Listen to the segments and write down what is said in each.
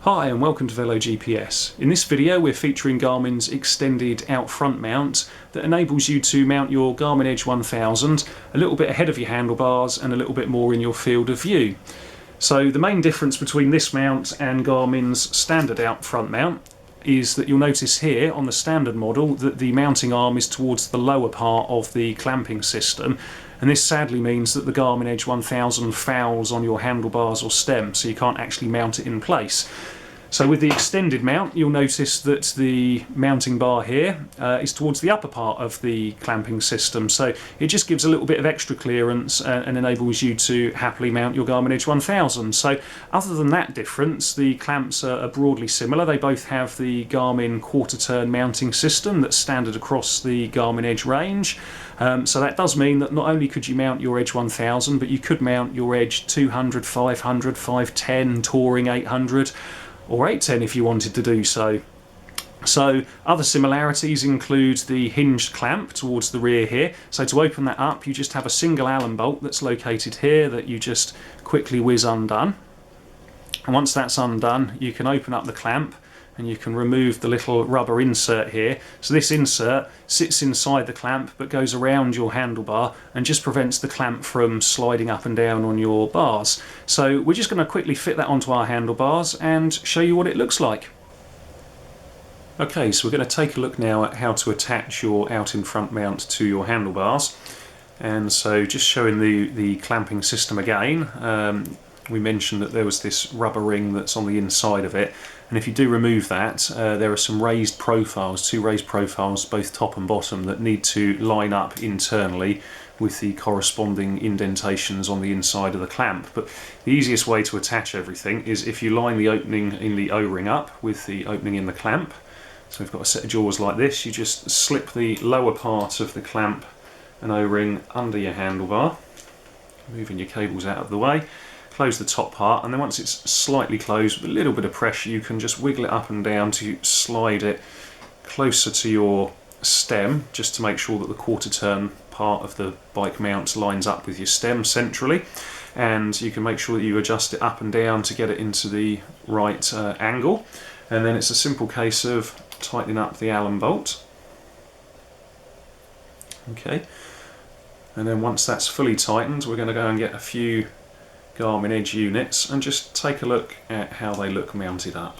Hi and welcome to VeloGPS. In this video we're featuring Garmin's extended out front mount that enables you to mount your Garmin Edge 1000 a little bit ahead of your handlebars and a little bit more in your field of view. So the main difference between this mount and Garmin's standard out front mount is that you'll notice here on the standard model that the mounting arm is towards the lower part of the clamping system, and this sadly means that the Garmin Edge 1000 fouls on your handlebars or stem, so you can't actually mount it in place. So with the extended mount, you'll notice that the mounting bar here is towards the upper part of the clamping system, so it just gives a little bit of extra clearance and enables you to happily mount your Garmin Edge 1000. So other than that difference, the clamps are broadly similar. They both have the Garmin quarter turn mounting system that's standard across the Garmin Edge range. So that does mean that not only could you mount your Edge 1000, but you could mount your Edge 200, 500, 510, Touring 800, or 810 if you wanted to do so. So other similarities include the Hinge Clamp towards the rear here. So to open that up, you just have a single Allen bolt that's located here that you just quickly whiz undone. And once that's undone, you can open up the clamp and you can remove the little rubber insert here. So this insert sits inside the clamp but goes around your handlebar and just prevents the clamp from sliding up and down on your bars. So we're just going to quickly fit that onto our handlebars and show you what it looks like. Okay, so we're going to take a look now at how to attach your out in front mount to your handlebars. And so just showing the clamping system again. We mentioned that there was this rubber ring that's on the inside of it, and if you do remove that, there are some raised profiles, two raised profiles, both top and bottom, that need to line up internally with the corresponding indentations on the inside of the clamp. But the easiest way to attach everything is if you line the opening in the O-ring up with the opening in the clamp. So we've got a set of jaws like this. You just slip the lower part of the clamp and O-ring under your handlebar, moving your cables out of the way. Close the top part, and then once it's slightly closed with a little bit of pressure, you can just wiggle it up and down to slide it closer to your stem, just to make sure that the quarter turn part of the bike mount lines up with your stem centrally. And you can make sure that you adjust it up and down to get it into the right angle. And then it's a simple case of tightening up the Allen bolt. Okay, and then once that's fully tightened, we're going to go and get a few Garmin Edge units and just take a look at how they look mounted up.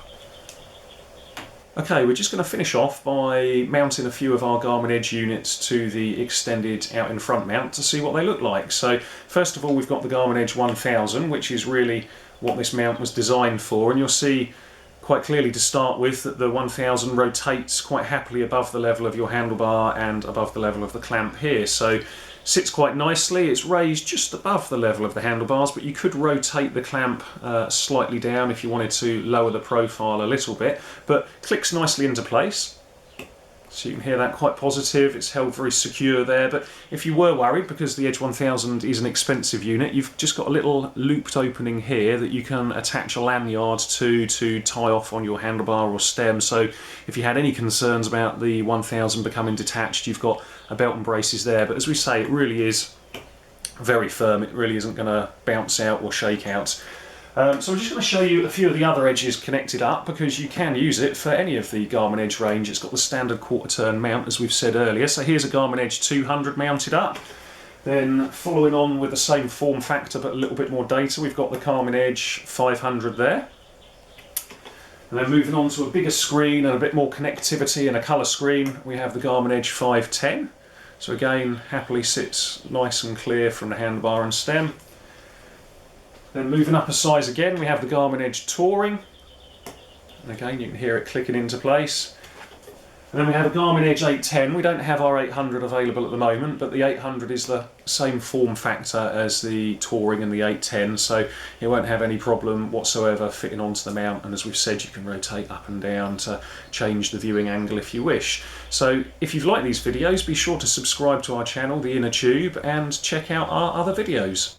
Okay, we're just going to finish off by mounting a few of our Garmin Edge units to the extended out in front mount to see what they look like. So first of all, we've got the Garmin Edge 1000, which is really what this mount was designed for, and you'll see quite clearly to start with that the 1000 rotates quite happily above the level of your handlebar and above the level of the clamp here. So sits quite nicely. It's raised just above the level of the handlebars, but you could rotate the clamp slightly down if you wanted to lower the profile a little bit, but clicks nicely into place. So you can hear that quite positive. It's held very secure there, but if you were worried, because the Edge 1000 is an expensive unit, you've just got a little looped opening here that you can attach a lanyard to tie off on your handlebar or stem. So if you had any concerns about the 1000 becoming detached, you've got a belt and braces there. But as we say, it really is very firm. It really isn't going to bounce out or shake out. So I'm just going to show you a few of the other edges connected up, because you can use it for any of the Garmin Edge range. It's got the standard quarter turn mount, as we've said earlier. So here's a Garmin Edge 200 mounted up. Then following on with the same form factor but a little bit more data, we've got the Garmin Edge 500 there. And then moving on to a bigger screen and a bit more connectivity and a colour screen, we have the Garmin Edge 510. So again, happily sits nice and clear from the handlebar and stem. Then moving up a size again, we have the Garmin Edge Touring. And again, you can hear it clicking into place. And then we have a Garmin Edge 810. We don't have our 800 available at the moment, but the 800 is the same form factor as the Touring and the 810, so it won't have any problem whatsoever fitting onto the mount. And as we've said, you can rotate up and down to change the viewing angle if you wish. So if you've liked these videos, be sure to subscribe to our channel, The Inner Tube, and check out our other videos.